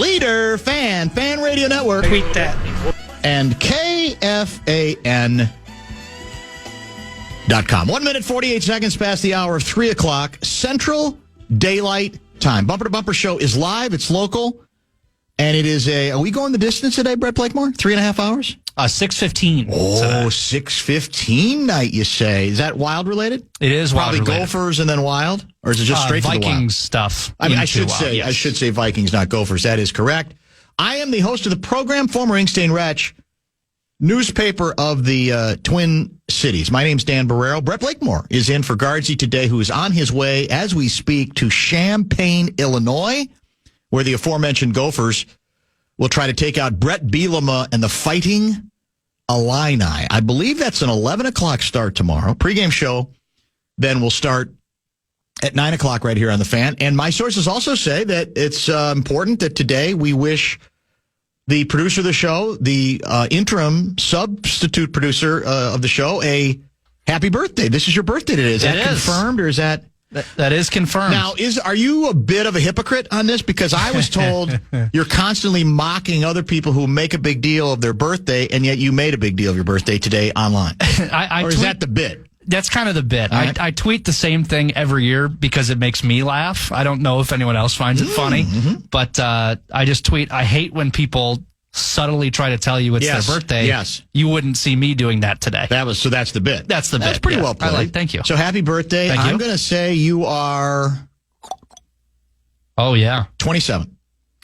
Leader Fan Radio Network. Tweet that. And KFAN.com. 1 minute, 48 seconds past the hour of 3 o'clock, Central Daylight Time. Bumper to Bumper Show is live. It's local. And it is are we going the distance today, Brett Blakemore? 3.5 hours? 6:15. Oh, 6:15 night, you say. Is that Wild related? It is Wild Probably related. Gophers and then Wild? Or is it just straight to the Wild? Vikings stuff. I mean, I should say Vikings, not Gophers. That is correct. I am the host of the program, former Inkstein Wretch, newspaper of the Twin Cities. My name's Dan Barreiro. Brett Blakemore is in for Guardsy today, who is on his way, as we speak, to Champaign, Illinois, where the aforementioned Gophers will try to take out Brett Bielema and the Fighting Illini. I believe that's an 11 o'clock start tomorrow. Pre-game show then will start at 9 o'clock right here on the Fan. And my sources also say that it's important that today we wish the producer of the show, the interim substitute producer of the show, a happy birthday. This is your birthday today. Is that confirmed or is that... That is confirmed. Now, are you a bit of a hypocrite on this? Because I was told you're constantly mocking other people who make a big deal of their birthday, and yet you made a big deal of your birthday today online. Or is that the bit? That's kind of the bit. Right. I tweet the same thing every year because it makes me laugh. I don't know if anyone else finds it funny, but I just tweet, I hate when people subtly try to tell you it's their birthday. Yes. You wouldn't see me doing that today. So that's the bit. That's the bit. That's pretty well played. Thank you. So happy birthday. Thank you. I'm going to say you are... Oh, yeah. 27.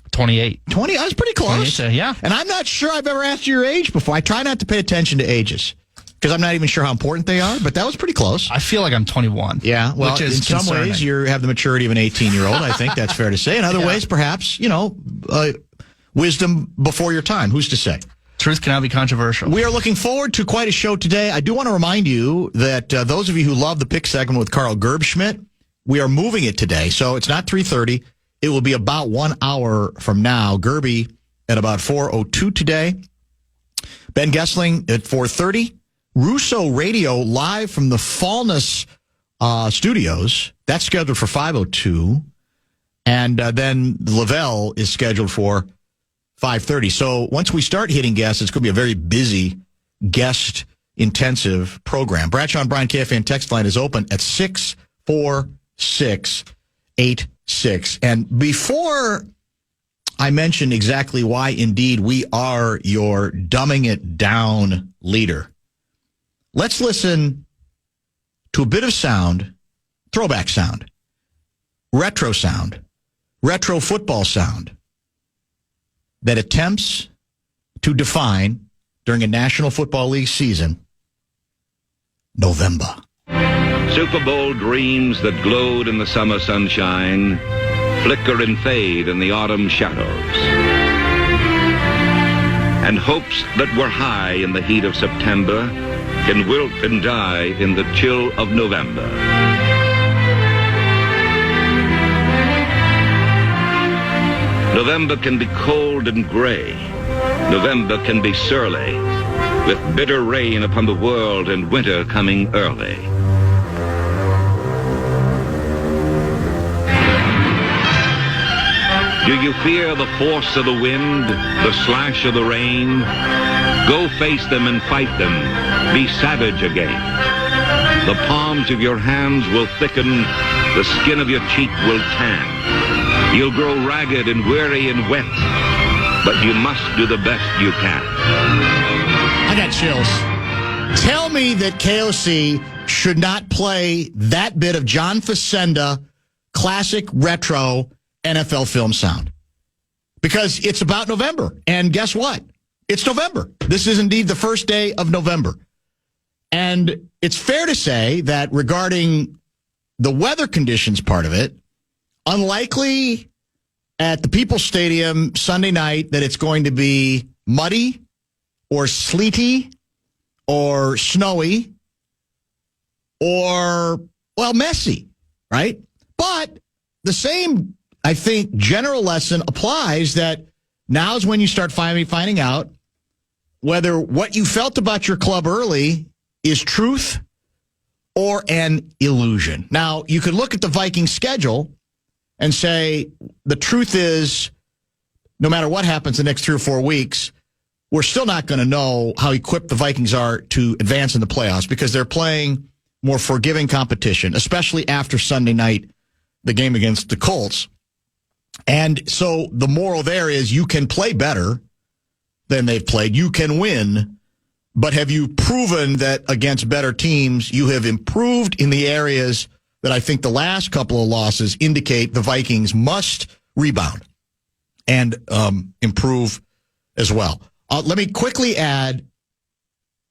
28. 20? I was pretty close. 28, yeah. And I'm not sure I've ever asked you your age before. I try not to pay attention to ages because I'm not even sure how important they are, but that was pretty close. I feel like I'm 21. Yeah, well, which is in some ways you have the maturity of an 18-year-old. I think that's fair to say. In other ways, perhaps, wisdom before your time. Who's to say? Truth cannot be controversial. We are looking forward to quite a show today. I do want to remind you that those of you who love the pick segment with Carl Gerbschmidt, we are moving it today. So it's not 3:30. It will be about 1 hour from now. Gerby at about 4:02 today. Ben Gessling at 4:30. Russo Radio live from the Fallness studios. That's scheduled for 5:02. And then Lavelle is scheduled for 5:30. So once we start hitting guests, it's going to be a very busy guest-intensive program. Bradshaw and Bryan KFAN text line is open at 64686. And before I mention exactly why, indeed, we are your dumbing it down leader, let's listen to a bit of sound, throwback sound, retro football sound, that attempts to define, during a National Football League season, November. Super Bowl dreams that glowed in the summer sunshine flicker and fade in the autumn shadows. And hopes that were high in the heat of September can wilt and die in the chill of November. November can be cold and gray. November can be surly, with bitter rain upon the world and winter coming early. Do you fear the force of the wind, the slash of the rain? Go face them and fight them. Be savage again. The palms of your hands will thicken, the skin of your cheek will tan. You'll grow ragged and weary and wet, but you must do the best you can. I got chills. Tell me that KOC should not play that bit of John Facenda classic retro NFL film sound. Because it's about November. And guess what? It's November. This is indeed the first day of November. And it's fair to say that regarding the weather conditions part of it, unlikely at the People's Stadium Sunday night that it's going to be muddy or sleety or snowy or, well, messy, right? But the same, I think, general lesson applies that now is when you start finally finding out whether what you felt about your club early is truth or an illusion. Now, you could look at the Vikings schedule and say, the truth is, no matter what happens the next 3 or 4 weeks, we're still not going to know how equipped the Vikings are to advance in the playoffs because they're playing more forgiving competition, especially after Sunday night, the game against the Colts. And so the moral there is you can play better than they've played. You can win, but have you proven that against better teams, you have improved in the areas that I think the last couple of losses indicate the Vikings must rebound and improve as well. Let me quickly add,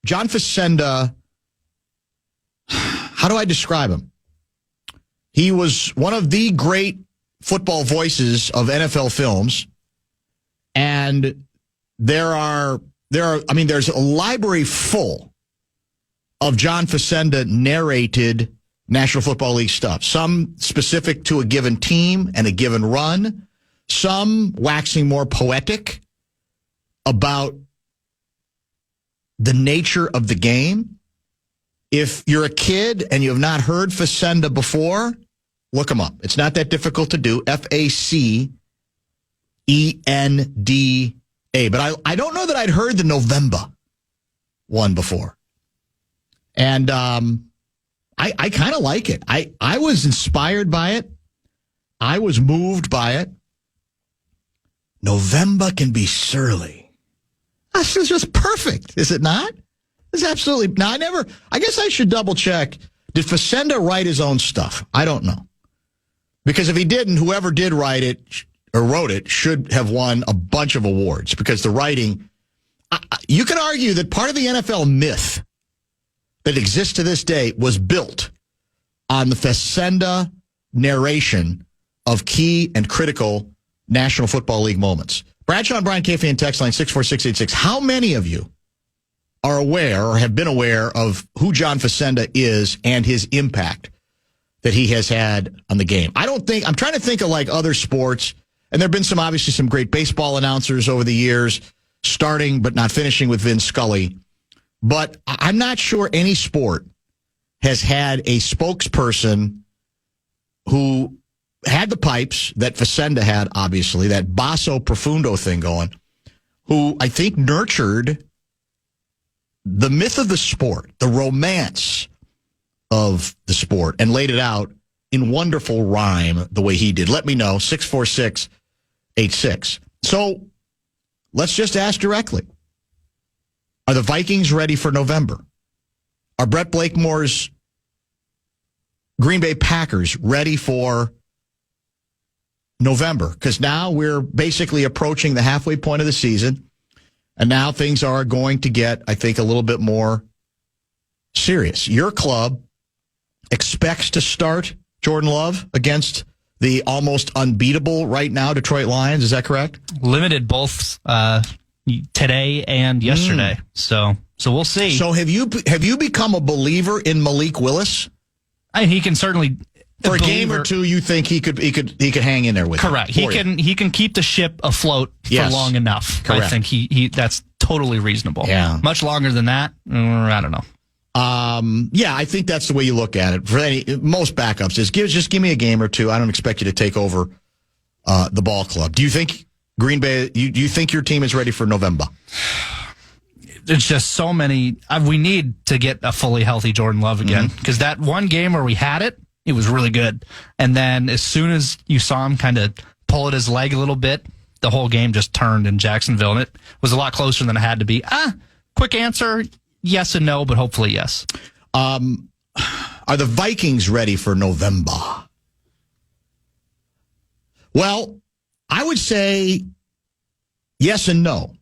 John Facenda, how do I describe him? He was one of the great football voices of NFL films, and there's a library full of John Facenda narrated National Football League stuff, some specific to a given team and a given run, some waxing more poetic about the nature of the game. If you're a kid and you have not heard Facenda before, look him up. It's not that difficult to do. Facenda. But I don't know that I'd heard the November one before. And I kind of like it. I was inspired by it. I was moved by it. November can be surly. This is just perfect, is it not? It's absolutely. Now, I guess I should double check. Did Facenda write his own stuff? I don't know. Because if he didn't, whoever did write it or wrote it should have won a bunch of awards because the writing, you can argue that part of the NFL myth that exists to this day was built on the Facenda narration of key and critical National Football League moments. Bradshaw and Brian, KFAN text line 64686. How many of you are aware or have been aware of who John Facenda is and his impact that he has had on the game? I'm trying to think of like other sports, and there have been obviously some great baseball announcers over the years, starting but not finishing with Vin Scully. But I'm not sure any sport has had a spokesperson who had the pipes that Facenda had, obviously, that basso profundo thing going, who I think nurtured the myth of the sport, the romance of the sport, and laid it out in wonderful rhyme the way he did. Let me know, 64686. So let's just ask directly. Are the Vikings ready for November? Are Brett Blakemore's Green Bay Packers ready for November? Because now we're basically approaching the halfway point of the season, and now things are going to get, I think, a little bit more serious. Your club expects to start Jordan Love against the almost unbeatable right now Detroit Lions. Is that correct? Limited both today and yesterday. So we'll see. So have you become a believer in Malik Willis? He can certainly, for a game or two, you think he could hang in there with you? Correct. He can keep the ship afloat for long enough. Correct. I think he that's totally reasonable. Yeah. Much longer than that, I don't know. Yeah, I think that's the way you look at it. For most backups is just give me a game or two. I don't expect you to take over the ball club. Do you think Green Bay? Do you think your team is ready for November? There's just so many. We need to get a fully healthy Jordan Love again, because that one game where we had it was really good. And then as soon as you saw him kind of pull at his leg a little bit, the whole game just turned in Jacksonville, and it was a lot closer than it had to be. Quick answer, yes and no, but hopefully yes. Are the Vikings ready for November? Well, I would say yes and no.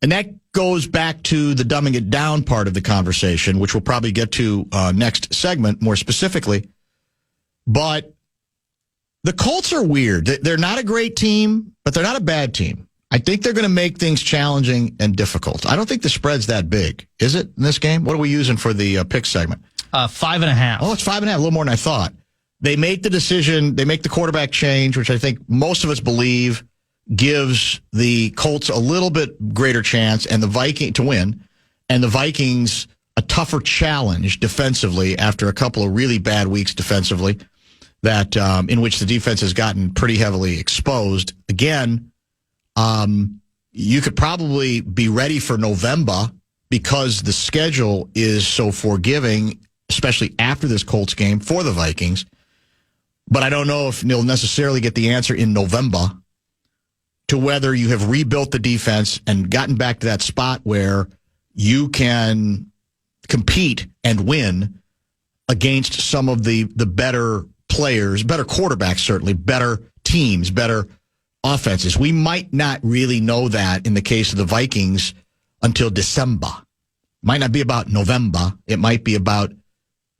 And that goes back to the dumbing it down part of the conversation, which we'll probably get to next segment more specifically. But the Colts are weird. They're not a great team, but they're not a bad team. I think they're going to make things challenging and difficult. I don't think the spread's that big. Is it in this game? What are we using for the pick segment? 5.5. Oh, it's 5.5, a little more than I thought. They make the decision. They make the quarterback change, which I think most of us believe gives the Colts a little bit greater chance and the Vikings to win, and the Vikings a tougher challenge defensively after a couple of really bad weeks defensively. that in which the defense has gotten pretty heavily exposed. Again, you could probably be ready for November because the schedule is so forgiving, especially after this Colts game for the Vikings. But I don't know if you'll necessarily get the answer in November to whether you have rebuilt the defense and gotten back to that spot where you can compete and win against some of the better players, better quarterbacks, certainly, better teams, better offenses. We might not really know that in the case of the Vikings until December. Might not be about November. It might be about,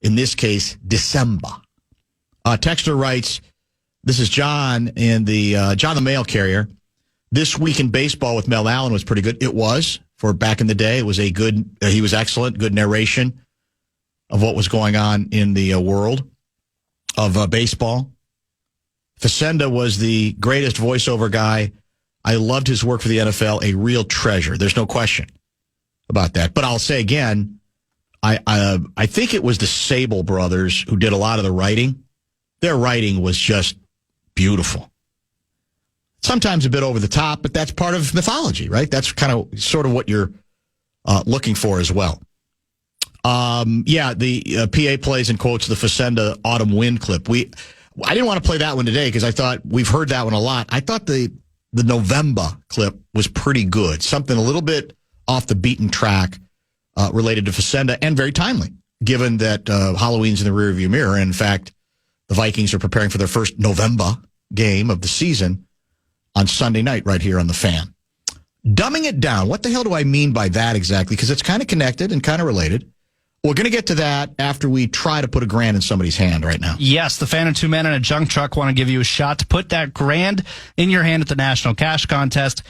in this case, December. Texter writes, this is John in the John the Mail Carrier. This week in baseball with Mel Allen was pretty good. It was for back in the day. It was a good. He was excellent. Good narration of what was going on in the world of baseball. Facenda was the greatest voiceover guy. I loved his work for the NFL. A real treasure. There's no question about that. But I'll say again, I think it was the Sable brothers who did a lot of the writing. Their writing was just beautiful. Sometimes a bit over the top, but that's part of mythology, right? That's kind of sort of what you're looking for as well. The PA plays and quotes the Facenda Autumn Wind clip. I didn't want to play that one today because I thought we've heard that one a lot. I thought the November clip was pretty good. Something a little bit off the beaten track related to Facenda and very timely, given that Halloween's in the rearview mirror. And in fact, the Vikings are preparing for their first November game of the season on Sunday night right here on the Fan. Dumbing it down. What the hell do I mean by that exactly? Because it's kind of connected and kind of related. We're going to get to that after we try to put $1,000 in somebody's hand right now. Yes, the Fan and two men in a junk truck want to give you a shot to put that $1,000 in your hand at the National Cash Contest.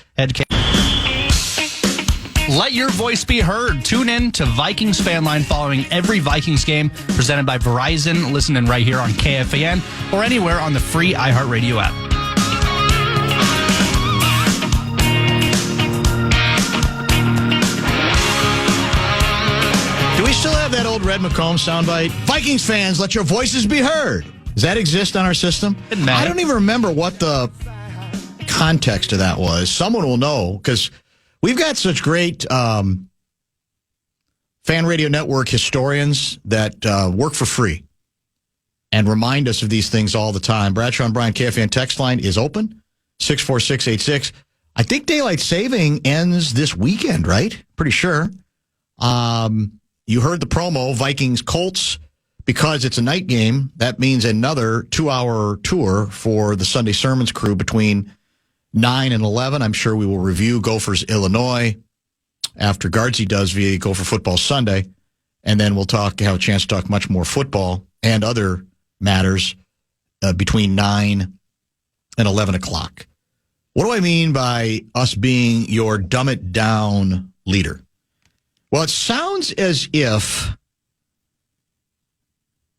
Let your voice be heard. Tune in to Vikings Fan Line following every Vikings game presented by Verizon. Listening right here on KFAN or anywhere on the free iHeartRadio app. Do we still have that old Red McComb soundbite? Vikings fans, let your voices be heard. Does that exist on our system? I don't even remember what the context of that was. Someone will know because we've got such great Fan Radio Network historians that work for free and remind us of these things all the time. Bradshaw and Bryan KFAN text line is open, 64686. I think daylight saving ends this weekend, right? Pretty sure. You heard the promo, Vikings Colts, because it's a night game. That means another 2-hour tour for the Sunday Sermons crew between 9 and 11. I'm sure we will review Gophers, Illinois after Guardsy does via Gopher Football Sunday. And then we'll have a chance to talk much more football and other matters between 9 and 11 o'clock. What do I mean by us being your dumb it down leader? Well, it sounds as if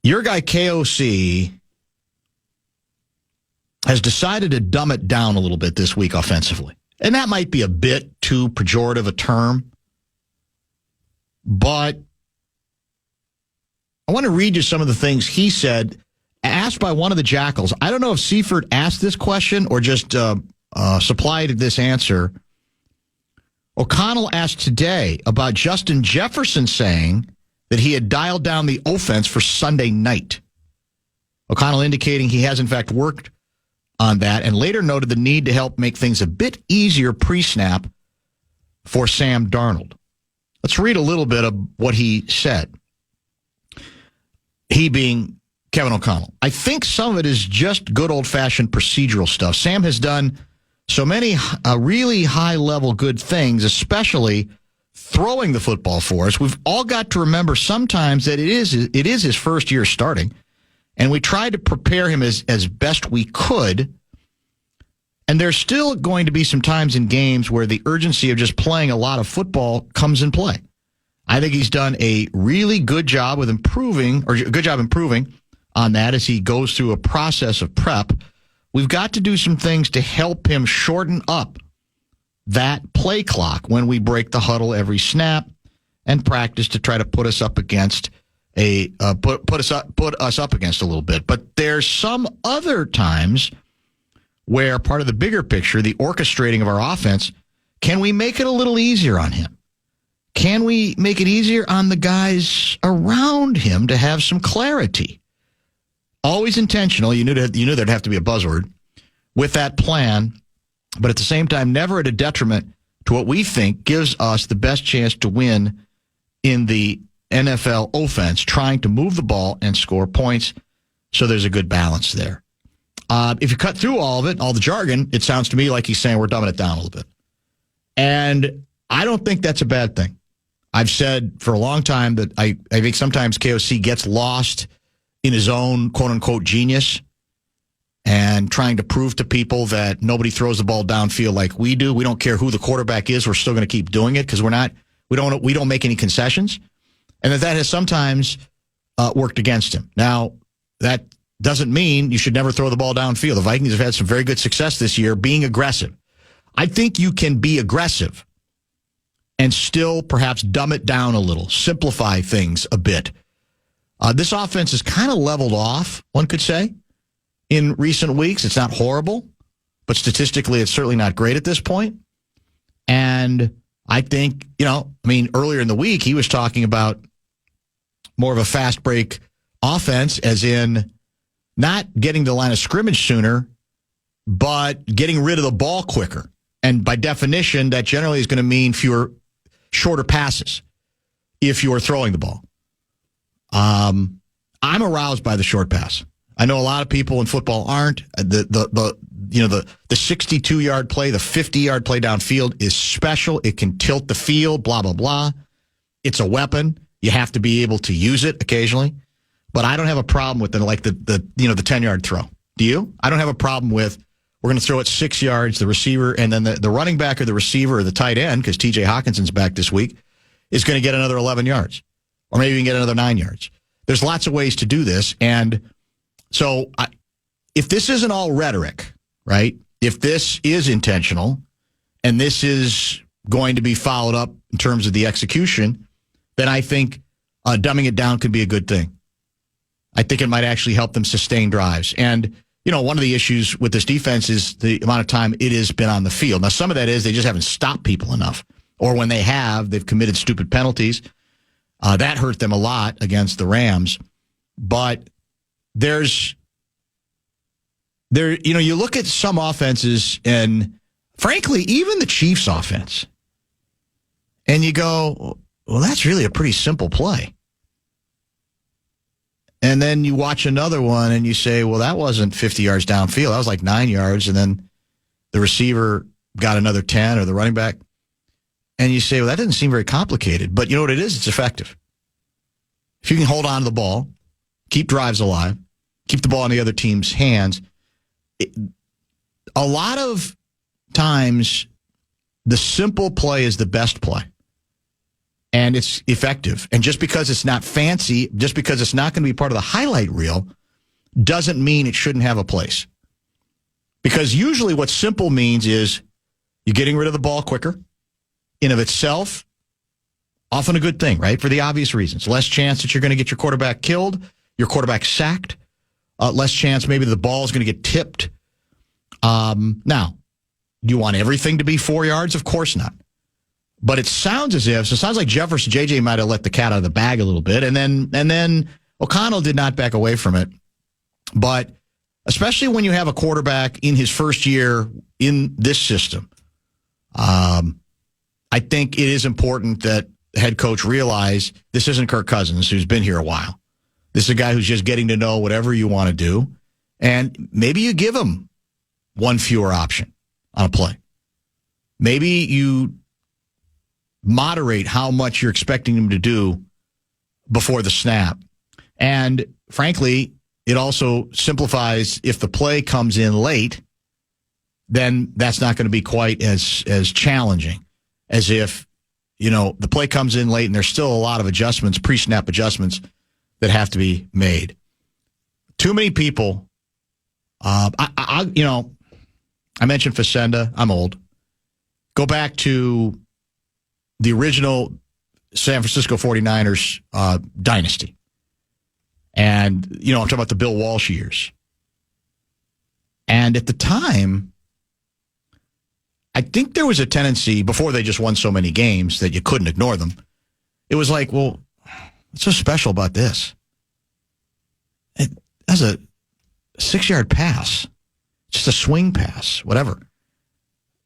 your guy KOC has decided to dumb it down a little bit this week offensively. And that might be a bit too pejorative a term. But I want to read you some of the things he said, asked by one of the Jackals. I don't know if Seifert asked this question or just supplied this answer. O'Connell asked today about Justin Jefferson saying that he had dialed down the offense for Sunday night. O'Connell indicating he has, in fact, worked on that and later noted the need to help make things a bit easier pre-snap for Sam Darnold. Let's read a little bit of what he said. He being Kevin O'Connell. I think some of it is just good old-fashioned procedural stuff. Sam has done so many really high-level good things, especially throwing the football for us. We've all got to remember sometimes that it is his first year starting, and we tried to prepare him as best we could. And there's still going to be some times in games where the urgency of just playing a lot of football comes in play. I think he's done a really good job with improving on that as he goes through a process of prep. We've got to do some things to help him shorten up that play clock when we break the huddle every snap and practice to try to put us up against put us up against a little bit. But there's some other times where part of the bigger picture, the orchestrating of our offense, can we make it a little easier on him? Can we make it easier on the guys around him to have some clarity? Always intentional. You knew there'd have to be a buzzword with that plan, but at the same time, never at a detriment to what we think gives us the best chance to win in the NFL offense, trying to move the ball and score points. So there's a good balance there. If you cut through all of it, all the jargon, it sounds to me like he's saying we're dumbing it down a little bit. And I don't think that's a bad thing. I've said for a long time that I think sometimes KOC gets lost in his own quote-unquote genius and trying to prove to people that nobody throws the ball downfield like we do. We don't care who the quarterback is. We're still going to keep doing it because we don't make any concessions. And that has sometimes worked against him. Now, that doesn't mean you should never throw the ball downfield. The Vikings have had some very good success this year being aggressive. I think you can be aggressive and still perhaps dumb it down a little, simplify things a bit. This offense is kind of leveled off, one could say, in recent weeks. It's not horrible, but statistically it's certainly not great at this point. And I think, earlier in the week he was talking about more of a fast break offense, as in not getting to the line of scrimmage sooner, but getting rid of the ball quicker. And by definition, that generally is going to mean shorter passes if you are throwing the ball. I'm aroused by the short pass. I know a lot of people in football aren't. The 62-yard play, the 50-yard play downfield is special. It can tilt the field, blah, blah, blah. It's a weapon. You have to be able to use it occasionally. But I don't have a problem with the 10-yard throw. Do you? I don't have a problem with we're going to throw it 6 yards, the receiver, and then the running back or the receiver or the tight end, because T.J. Hawkinson's back this week, is going to get another 11 yards. Or maybe even get another 9 yards. There's lots of ways to do this. And so if this isn't all rhetoric, right, if this is intentional and this is going to be followed up in terms of the execution, then I think dumbing it down could be a good thing. I think it might actually help them sustain drives. And, one of the issues with this defense is the amount of time it has been on the field. Now, some of that is they just haven't stopped people enough. Or when they have, they've committed stupid penalties. That hurt them a lot against the Rams. But you look at some offenses, and frankly, even the Chiefs' offense, and you go, well, that's really a pretty simple play. And then you watch another one and you say, well, that wasn't 50 yards downfield. That was like 9 yards. And then the receiver got another 10 or the running back. And you say, well, that doesn't seem very complicated. But you know what it is? It's effective. If you can hold on to the ball, keep drives alive, keep the ball in the other team's hands. A lot of times, the simple play is the best play. And it's effective. And just because it's not fancy, just because it's not going to be part of the highlight reel, doesn't mean it shouldn't have a place. Because usually what simple means is you're getting rid of the ball quicker. In of itself, often a good thing, right? For the obvious reasons. Less chance that you're going to get your quarterback killed, your quarterback sacked. Less chance maybe the ball is going to get tipped. Now, do you want everything to be 4 yards? Of course not. But it sounds like Jefferson JJ might have let the cat out of the bag a little bit, and then O'Connell did not back away from it. But especially when you have a quarterback in his first year in this system, I think it is important that the head coach realize this isn't Kirk Cousins, who's been here a while. This is a guy who's just getting to know whatever you want to do, and maybe you give him one fewer option on a play. Maybe you moderate how much you're expecting him to do before the snap. And frankly, it also simplifies if the play comes in late, then that's not going to be quite as challenging as if, the play comes in late and there's still a lot of adjustments, pre-snap adjustments that have to be made. Too many people, I mentioned Facenda. I'm old. Go back to the original San Francisco 49ers dynasty. And, I'm talking about the Bill Walsh years. And at the time, I think there was a tendency, before they just won so many games that you couldn't ignore them, it was like, well, what's so special about this? That's a 6-yard pass, just a swing pass, whatever.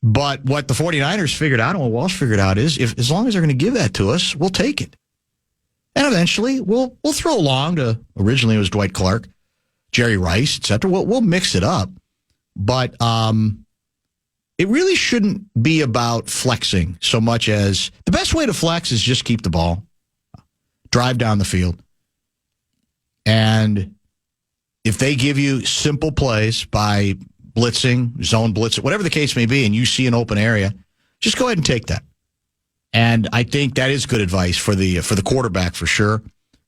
But what the 49ers figured out and what Walsh figured out is, as long as they're going to give that to us, we'll take it. And eventually, we'll throw along to, originally it was Dwight Clark, Jerry Rice, etc. We'll mix it up. But it really shouldn't be about flexing so much as the best way to flex is just keep the ball, drive down the field. And if they give you simple plays by blitzing, zone blitzing, whatever the case may be, and you see an open area, just go ahead and take that. And I think that is good advice for the quarterback for sure.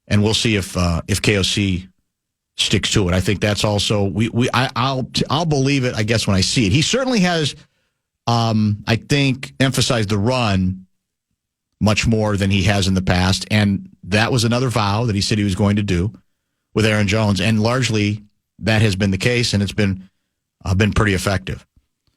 And we'll see if KOC sticks to it. I think that's also I'll believe it, I guess, when I see it. He certainly has, I think, emphasized the run much more than he has in the past, and that was another vow that he said he was going to do with Aaron Jones, and largely that has been the case, and it's been pretty effective.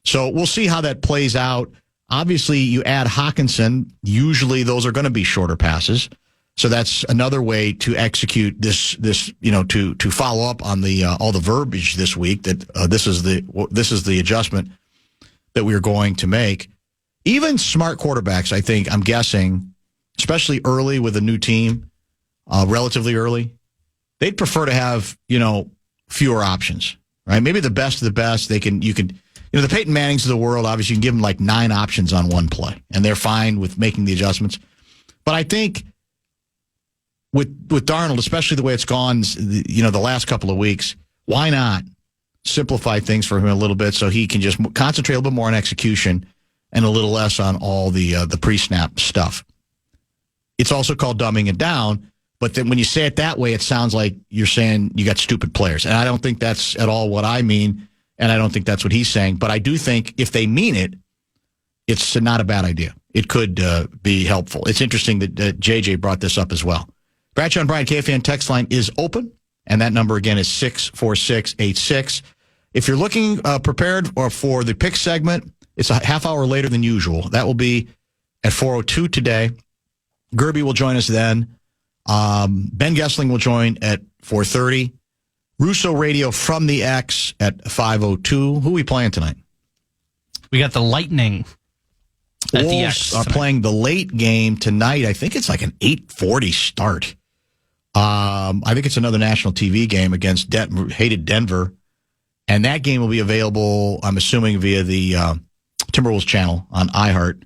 So we'll see how that plays out. Obviously, you add Hawkinson. Usually, those are going to be shorter passes. So that's another way to execute this. To follow up on the all the verbiage this week. That this is the adjustment that we are going to make. Even smart quarterbacks, I'm guessing, especially early with a new team, relatively early, they'd prefer to have fewer options. Right? Maybe the best of the best. The Peyton Mannings of the world, obviously, you can give them like 9 options on one play, and they're fine with making the adjustments. But I think with Darnold, especially the way it's gone, the last couple of weeks, why not simplify things for him a little bit so he can just concentrate a little bit more on execution and a little less on all the pre-snap stuff. It's also called dumbing it down, but then when you say it that way, it sounds like you're saying you got stupid players. And I don't think that's at all what I mean. And I don't think that's what he's saying. But I do think if they mean it, it's not a bad idea. It could be helpful. It's interesting that JJ brought this up as well. Bradshaw and Bryant KFAN text line is open, and that number again is 64686. If you're looking prepared or for the pick segment, it's a half hour later than usual. That will be at 4:02 today. Gerby will join us then. Ben Gessling will join at 4:30. Russo Radio from the X at 5:02. Who are we playing tonight? We got the Lightning at the Wolves X are playing the late game tonight. I think it's like an 8:40 start. I think it's another national TV game against hated Denver. And that game will be available, I'm assuming, via the Timberwolves channel on iHeart.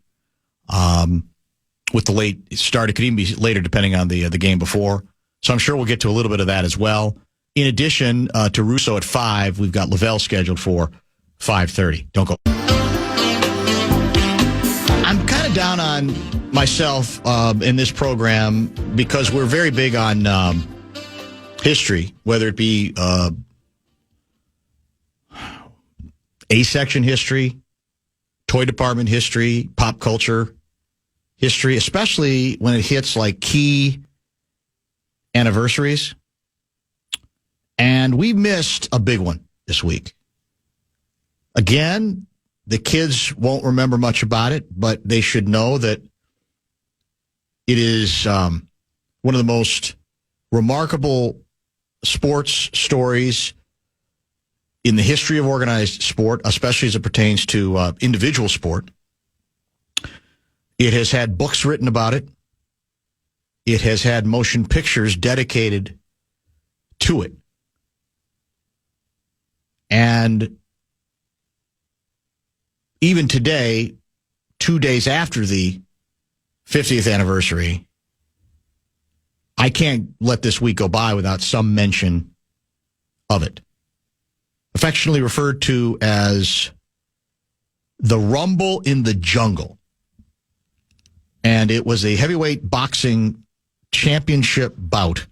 With the late start, it could even be later depending on the game before. So I'm sure we'll get to a little bit of that as well. In addition to Russo at 5, we've got Lavelle scheduled for 5:30. Don't go. I'm kind of down on myself in this program because we're very big on history, whether it be A-section history, toy department history, pop culture history, especially when it hits like key anniversaries. And we missed a big one this week. Again, the kids won't remember much about it, but they should know that it is one of the most remarkable sports stories in the history of organized sport, especially as it pertains to individual sport. It has had books written about it. It has had motion pictures dedicated to it. And even today, 2 days after the 50th anniversary, I can't let this week go by without some mention of it. Affectionately referred to as the Rumble in the Jungle. And it was a heavyweight boxing championship bout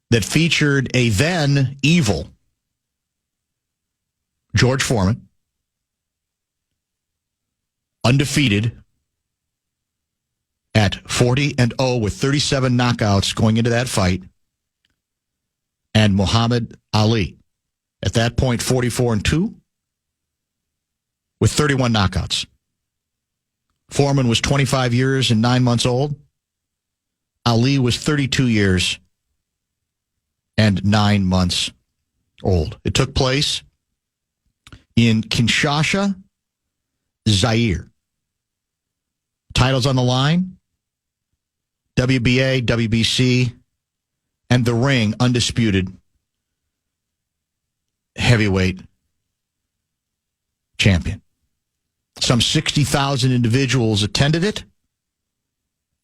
that featured a then evil George Foreman, undefeated at 40-0 with 37 knockouts going into that fight, and Muhammad Ali. At that point, 44-2 with 31 knockouts. Foreman was 25 years and 9 months old. Ali was 32 years and 9 months old. It took place in Kinshasa, Zaire. Titles on the line, WBA, WBC, and the ring, undisputed heavyweight champion. Some 60,000 individuals attended it,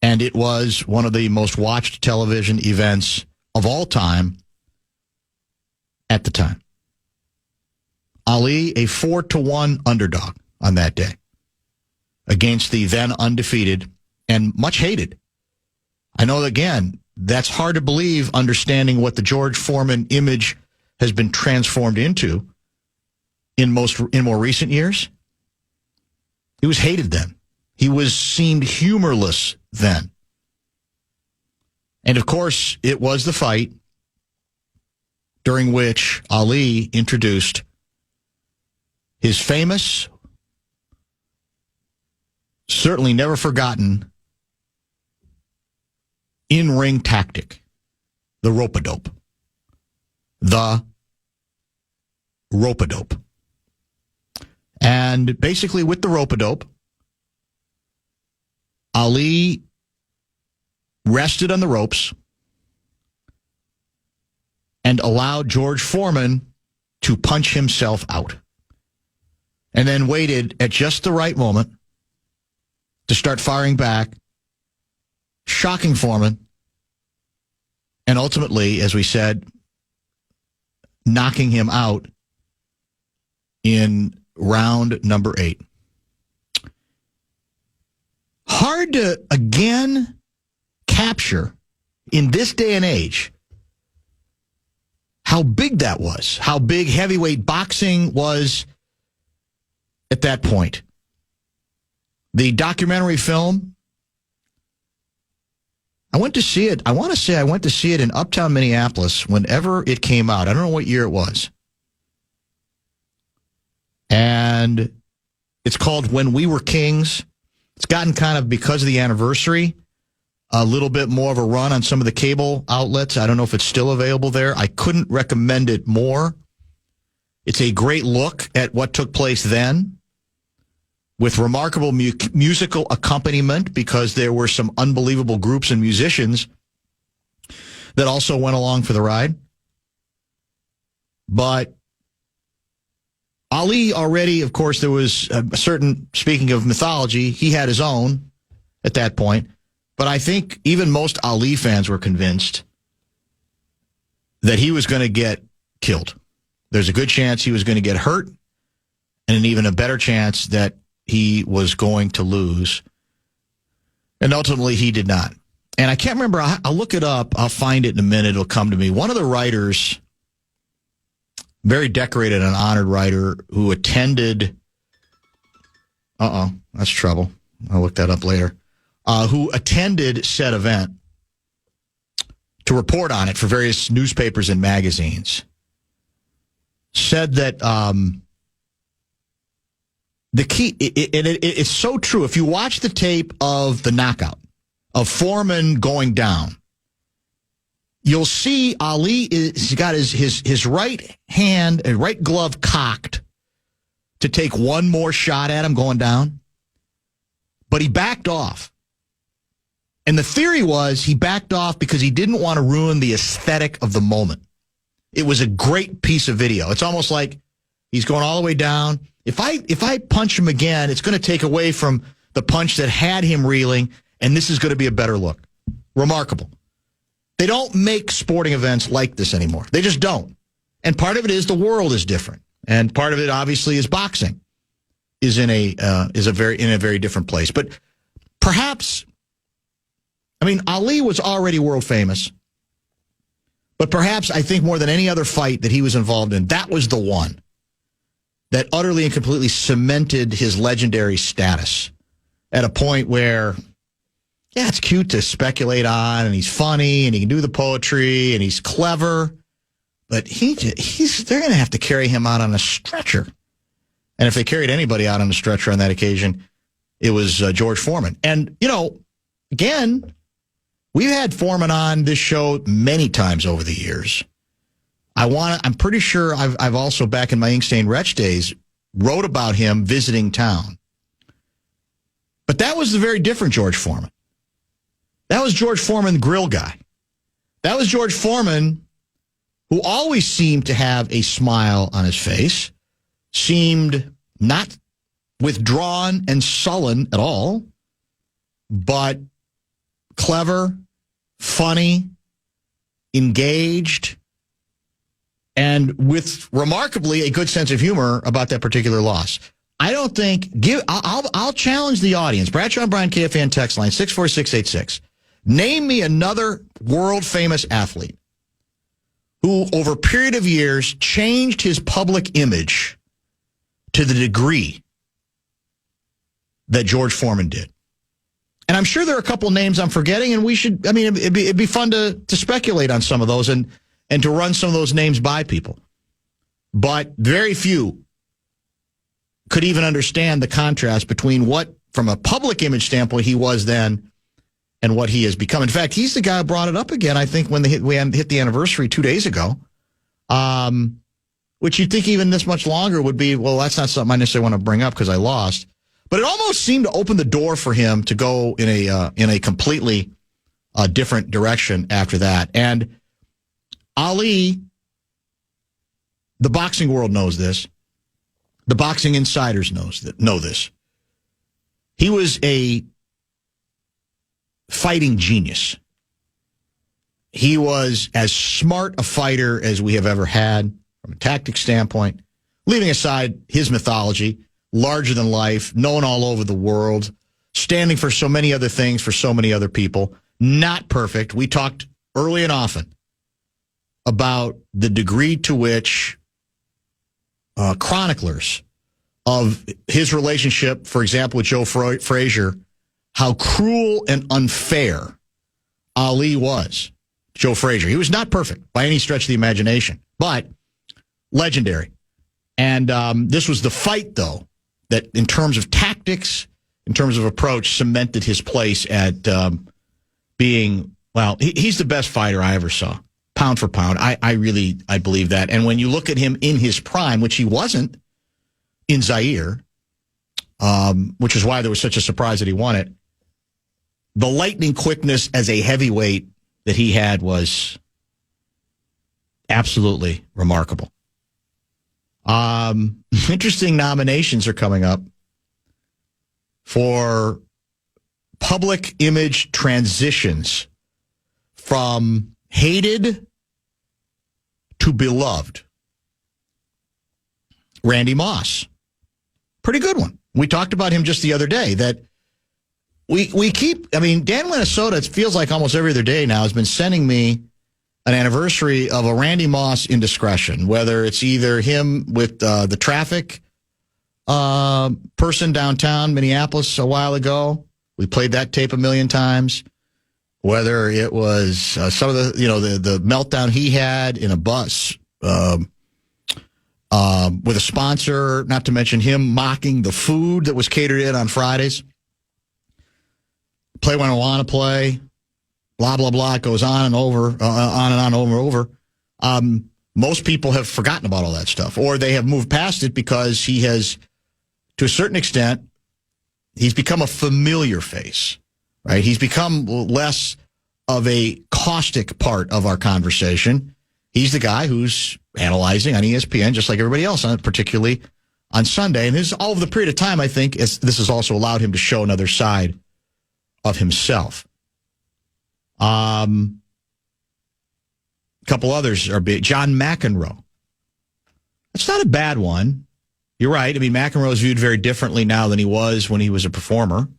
and it was one of the most watched television events of all time at the time. Ali, a 4-1 underdog on that day against the then undefeated and much hated. I know, again, that's hard to believe, understanding what the George Foreman image has been transformed into in more recent years. He was hated then. He seemed humorless then. And of course, it was the fight during which Ali introduced his famous, certainly never forgotten, in-ring tactic, the rope-a-dope. The rope-a-dope. And basically with the rope-a-dope, Ali rested on the ropes and allowed George Foreman to punch himself out. And then waited at just the right moment to start firing back, shocking Foreman, and ultimately, as we said, knocking him out in round number 8. Hard to, again, capture in this day and age how big that was, how big heavyweight boxing was at that point. The documentary film, I went to see it. I want to say I went to see it in Uptown Minneapolis whenever it came out. I don't know what year it was. And it's called When We Were Kings. It's gotten kind of, because of the anniversary, a little bit more of a run on some of the cable outlets. I don't know if it's still available there. I couldn't recommend it more. It's a great look at what took place then, with remarkable musical accompaniment, because there were some unbelievable groups and musicians that also went along for the ride. But Ali already, of course, there was a certain, speaking of mythology, he had his own at that point. But I think even most Ali fans were convinced that he was going to get killed. There's a good chance he was going to get hurt, and an even a better chance that he was going to lose. And ultimately, he did not. And I can't remember. I'll look it up. I'll find it in a minute. It'll come to me. One of the writers, very decorated and honored writer, who attended... that's trouble. I'll look that up later. Who attended said event to report on it for various newspapers and magazines, said that the key, it's so true. If you watch the tape of the knockout of Foreman going down, you'll see Ali has got his right hand and right glove cocked to take one more shot at him going down, but he backed off. And the theory was he backed off because he didn't want to ruin the aesthetic of the moment. It was a great piece of video. It's almost like he's going all the way down. If I punch him again, it's going to take away from the punch that had him reeling, and this is going to be a better look. Remarkable. They don't make sporting events like this anymore. They just don't. And part of it is the world is different. And part of it, obviously, is boxing is in a very different place. But perhaps... Ali was already world famous, but perhaps I think more than any other fight that he was involved in, that was the one that utterly and completely cemented his legendary status at a point where, yeah, it's cute to speculate on, and he's funny, and he can do the poetry, and he's clever, but they're going to have to carry him out on a stretcher. And if they carried anybody out on a stretcher on that occasion, it was George Foreman. And, again, we've had Foreman on this show many times over the years. I'm pretty sure I've also, back in my Inkstein Wretch days, wrote about him visiting town. But that was the very different George Foreman. That was George Foreman, the grill guy. That was George Foreman, who always seemed to have a smile on his face, seemed not withdrawn and sullen at all, but clever, funny, engaged, and with remarkably a good sense of humor about that particular loss. I don't think, I'll challenge the audience. Bradshaw and Bryan KFAN text line 64686. Name me another world-famous athlete who, over a period of years, changed his public image to the degree that George Foreman did. And I'm sure there are a couple names I'm forgetting, and it'd be fun to speculate on some of those and to run some of those names by people. But very few could even understand the contrast between what, from a public image standpoint, he was then and what he has become. In fact, he's the guy who brought it up again, I think, when we hit the anniversary 2 days ago, which you'd think even this much longer would be, well, that's not something I necessarily want to bring up because I lost. But it almost seemed to open the door for him to go in a completely different direction after that. And Ali, the boxing world knows this. The boxing insiders know this. He was a fighting genius. He was as smart a fighter as we have ever had from a tactics standpoint, leaving aside his mythology, larger than life, known all over the world, standing for so many other things for so many other people, not perfect. We talked early and often about the degree to which chroniclers of his relationship, for example, with Joe Frazier, how cruel and unfair Ali was. Joe Frazier. He was not perfect by any stretch of the imagination, but legendary. And this was the fight, though, that in terms of tactics, in terms of approach, cemented his place at being, well, he's the best fighter I ever saw, pound for pound. I believe that. And when you look at him in his prime, which he wasn't in Zaire, which is why there was such a surprise that he won it, the lightning quickness as a heavyweight that he had was absolutely remarkable. Interesting nominations are coming up for public image transitions from hated to beloved. Randy Moss. Pretty good one. We talked about him just the other day, that we keep, Dan Minnesota, it feels like almost every other day now, has been sending me an anniversary of a Randy Moss indiscretion, whether it's either him with the traffic person downtown Minneapolis a while ago. We played that tape a million times. Whether it was some of the meltdown he had in a bus with a sponsor, not to mention him mocking the food that was catered in on Fridays. Play when I want to play. Blah, blah, blah. It goes on and over, on and on, over. Most people have forgotten about all that stuff, or they have moved past it because he has, to a certain extent, he's become a familiar face, right? He's become less of a caustic part of our conversation. He's the guy who's analyzing on ESPN, just like everybody else, particularly on Sunday. And this, all of the period of time, I think, this has also allowed him to show another side of himself. A couple others are big. John McEnroe. That's not a bad one. You're right. McEnroe is viewed very differently now than he was when he was a performer.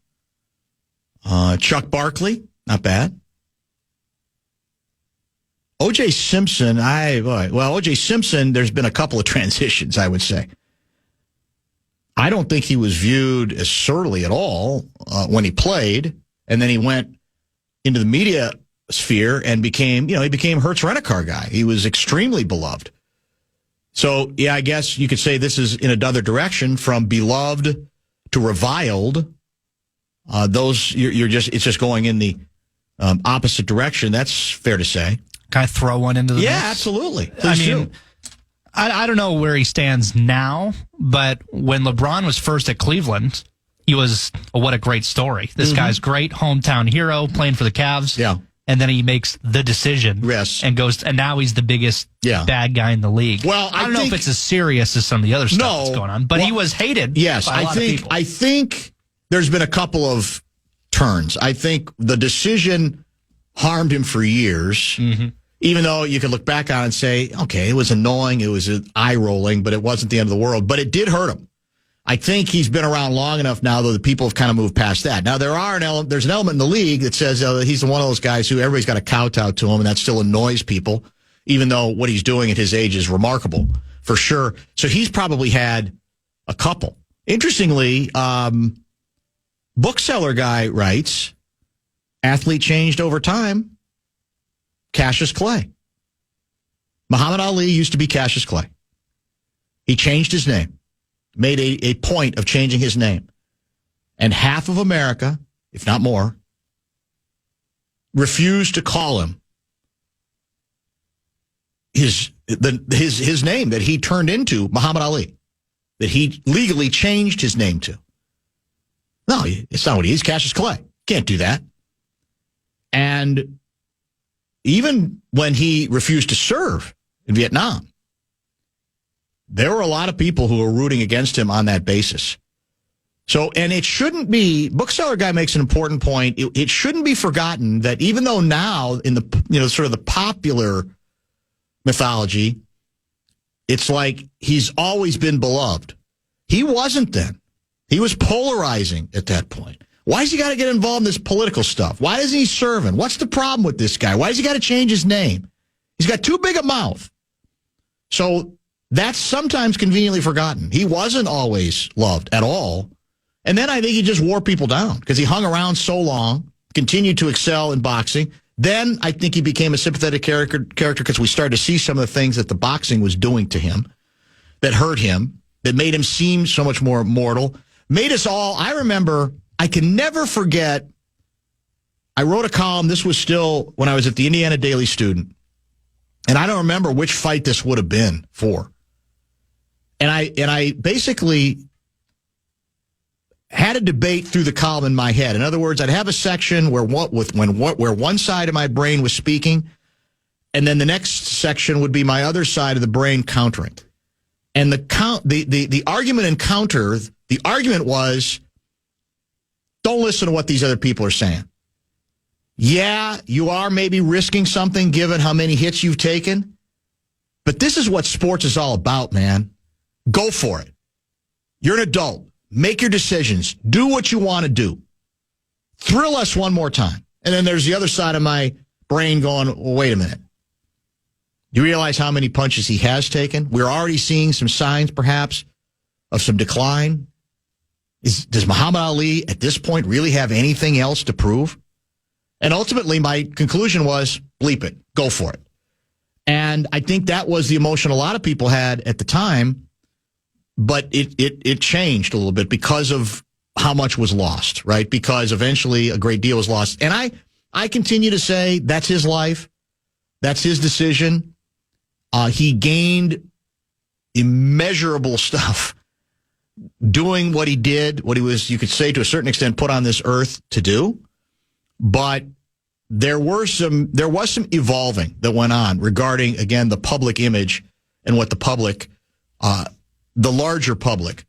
Chuck Barkley, not bad. O.J. Simpson, O.J. Simpson, there's been a couple of transitions, I would say. I don't think he was viewed as surly at all when he played, and then he went into the media sphere and became Hertz Rent-A-Car guy. He was extremely beloved. So, yeah, I guess you could say this is in another direction from beloved to reviled. It's just going in the opposite direction. That's fair to say. Can I throw one into the mix? Absolutely. Please do. I don't know where he stands now, but when LeBron was first at Cleveland, he was, what a great story. This guy's great, hometown hero, playing for the Cavs. Yeah. And then he makes the decision. Yes. And now he's the biggest bad guy in the league. Well, I don't know if it's as serious as some of the other stuff that's going on, but he was hated by a lot of people. I think there's been a couple of turns. I think the decision harmed him for years, even though you could look back on it and say, okay, it was annoying, it was eye-rolling, but it wasn't the end of the world. But it did hurt him. I think he's been around long enough now, though, that people have kind of moved past that. Now, there's an element in the league that says he's one of those guys who everybody's got to kowtow to him, and that still annoys people, even though what he's doing at his age is remarkable, for sure. So he's probably had a couple. Interestingly, bookseller guy writes, athlete changed over time, Cassius Clay. Muhammad Ali used to be Cassius Clay. He changed his name. Made a point of changing his name. And half of America, if not more, refused to call him his name that he turned into, Muhammad Ali, that he legally changed his name to. No, it's not what he is, Cassius Clay. Can't do that. And even when he refused to serve in Vietnam, there were a lot of people who were rooting against him on that basis. So, and it shouldn't be, bookseller guy makes an important point. It shouldn't be forgotten that even though now in the, sort of the popular mythology, it's like he's always been beloved. He wasn't then. He was polarizing at that point. Why does he got to get involved in this political stuff? Why isn't he serving? What's the problem with this guy? Why does he got to change his name? He's got too big a mouth. So, that's sometimes conveniently forgotten. He wasn't always loved at all. And then I think he just wore people down because he hung around so long, continued to excel in boxing. Then I think he became a sympathetic character because we started to see some of the things that the boxing was doing to him that hurt him, that made him seem so much more mortal, made us all. I remember, I can never forget, I wrote a column. This was still when I was at the Indiana Daily Student. And I don't remember which fight this would have been for. And I basically had a debate through the column in my head. In other words, I'd have a section where one side of my brain was speaking, and then the next section would be my other side of the brain countering. And the argument and counter, the argument was, don't listen to what these other people are saying. Yeah, you are maybe risking something given how many hits you've taken, but this is what sports is all about, man. Go for it. You're an adult. Make your decisions. Do what you want to do. Thrill us one more time. And then there's the other side of my brain going, well, wait a minute. Do you realize how many punches he has taken? We're already seeing some signs, perhaps, of some decline. Does Muhammad Ali, at this point, really have anything else to prove? And ultimately, my conclusion was, bleep it. Go for it. And I think that was the emotion a lot of people had at the time. But it changed a little bit because of how much was lost, right? Because eventually a great deal was lost. And I continue to say that's his life. That's his decision. He gained immeasurable stuff doing what he did, what he was, you could say to a certain extent, put on this earth to do. But there was some evolving that went on regarding, again, the public image and what the public, the larger public,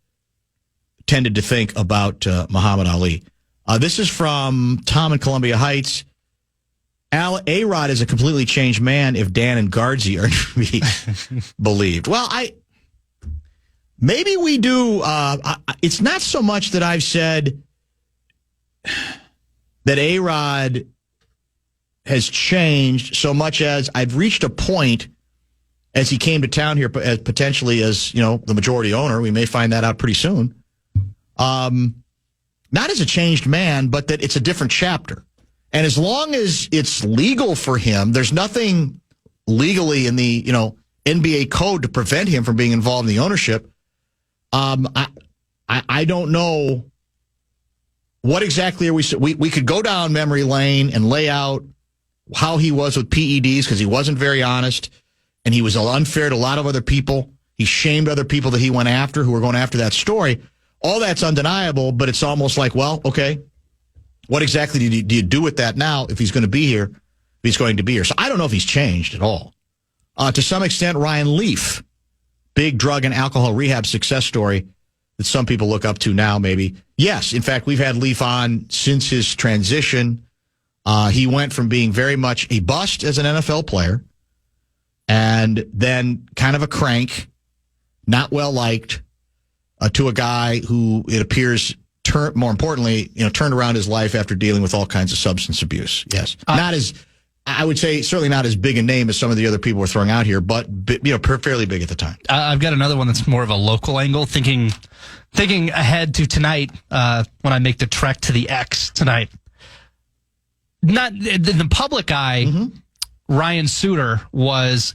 tended to think about Muhammad Ali. This is from Tom in Columbia Heights. A-Rod is a completely changed man if Dan and Guardsy are to be believed. Well, maybe we do. It's not so much that I've said that A-Rod has changed so much as I've reached a point as he came to town here potentially as, the majority owner. We may find that out pretty soon. Not as a changed man, but that it's a different chapter. And as long as it's legal for him, there's nothing legally in the NBA code to prevent him from being involved in the ownership. I don't know what exactly are we could go down memory lane and lay out how he was with PEDs because he wasn't very honest and he was unfair to a lot of other people. He shamed other people that he went after who were going after that story. All that's undeniable, but it's almost like, well, okay, what exactly do you do with that now if he's going to be here? If he's going to be here. So I don't know if he's changed at all. To some extent, Ryan Leaf, big drug and alcohol rehab success story that some people look up to now, maybe. Yes, in fact, we've had Leaf on since his transition. He went from being very much a bust as an NFL player and then kind of a crank, not well liked, to a guy who it appears, more importantly, turned around his life after dealing with all kinds of substance abuse. Yes, not as I would say, certainly not as big a name as some of the other people we're throwing out here, but fairly big at the time. I've got another one that's more of a local angle. Thinking ahead to tonight when I make the trek to the X tonight. Not in the public eye. Mm-hmm. Ryan Suter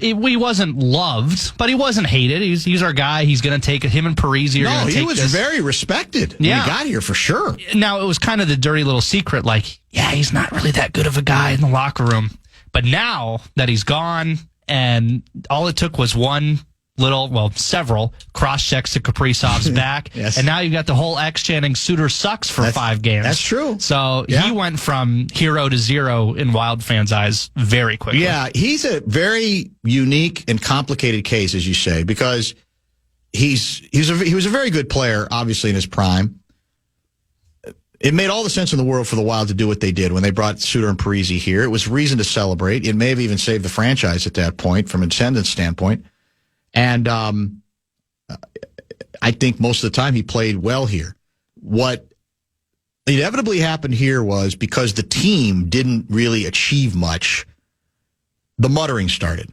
he wasn't loved, but he wasn't hated. He's our guy. He's going to take it. Him and Parisi are going to take this. No, he was very respected when he got here, for sure. Now, it was kind of the dirty little secret, like, yeah, he's not really that good of a guy in the locker room. But now that he's gone, and all it took was several cross-checks to Kaprizov's back, yes. And now you've got the whole X chanting Suter sucks for 5 games. That's true. So he went from hero to zero in Wild fans' eyes very quickly. Yeah, he's a very unique and complicated case, as you say, because he was a very good player, obviously, in his prime. It made all the sense in the world for the Wild to do what they did when they brought Suter and Parisi here. It was reason to celebrate. It may have even saved the franchise at that point from an attendance standpoint. And I think most of the time he played well here. What inevitably happened here was because the team didn't really achieve much, the muttering started.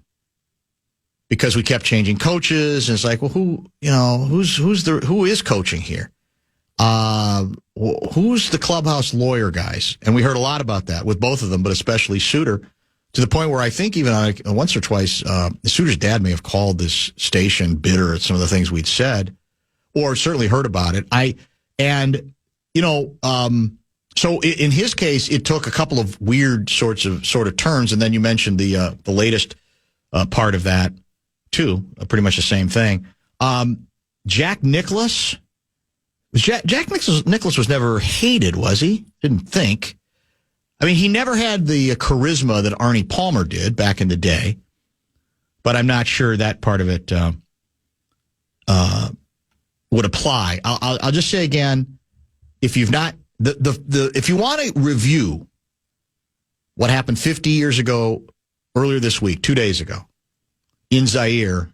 Because we kept changing coaches, and it's like, well, who is coaching here? Who's the clubhouse lawyer guys? And we heard a lot about that with both of them, but especially Suter. To the point where I think even once or twice, Suter's dad may have called this station bitter at some of the things we'd said, or certainly heard about it. So in his case, it took a couple of weird sort of turns, and then you mentioned the latest part of that too, pretty much the same thing. Jack Nicklaus was never hated, was he? Didn't think. I mean, he never had the charisma that Arnie Palmer did back in the day, but I'm not sure that part of it would apply. I'll just say again, if you've not if you want to review what happened 50 years ago, earlier this week, 2 days ago, in Zaire,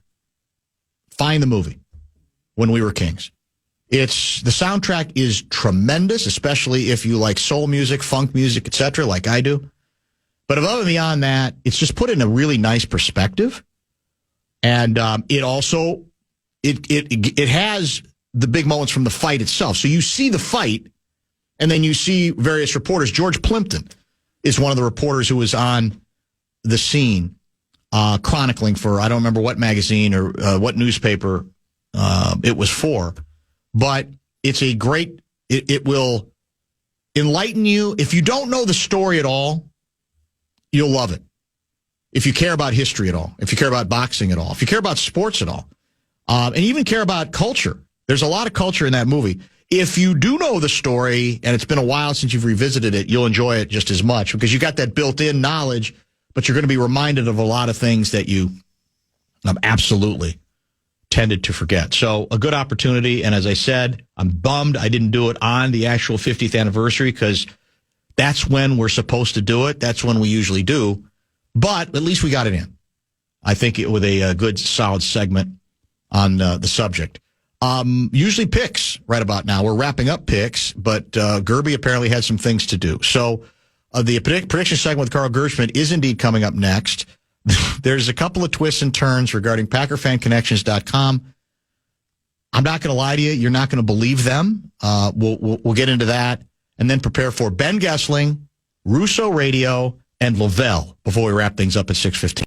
find the movie When We Were Kings. The soundtrack is tremendous, especially if you like soul music, funk music, etc., like I do. But above and beyond that, it's just put in a really nice perspective, and it also it has the big moments from the fight itself. So you see the fight, and then you see various reporters. George Plimpton is one of the reporters who was on the scene, chronicling for I don't remember what magazine or what newspaper it was for. But it's a great, it will enlighten you. If you don't know the story at all, you'll love it. If you care about history at all, if you care about boxing at all, if you care about sports at all, and even care about culture, there's a lot of culture in that movie. If you do know the story, and it's been a while since you've revisited it, you'll enjoy it just as much because you got that built-in knowledge, but you're going to be reminded of a lot of things that you absolutely tended to forget. So a good opportunity. And as I said, I'm bummed I didn't do it on the actual 50th anniversary because that's when we're supposed to do it. That's when we usually do. But at least we got it in. I think with a good, solid segment on the subject. Usually picks right about now. We're wrapping up picks, but Gerby apparently had some things to do. So the prediction segment with Carl Gershman is indeed coming up next. There's a couple of twists and turns regarding PackerFanConnections.com. I'm not going to lie to you. You're not going to believe them. We'll get into that and then prepare for Ben Gessling Russo Radio, and Lavelle before we wrap things up at 6:15.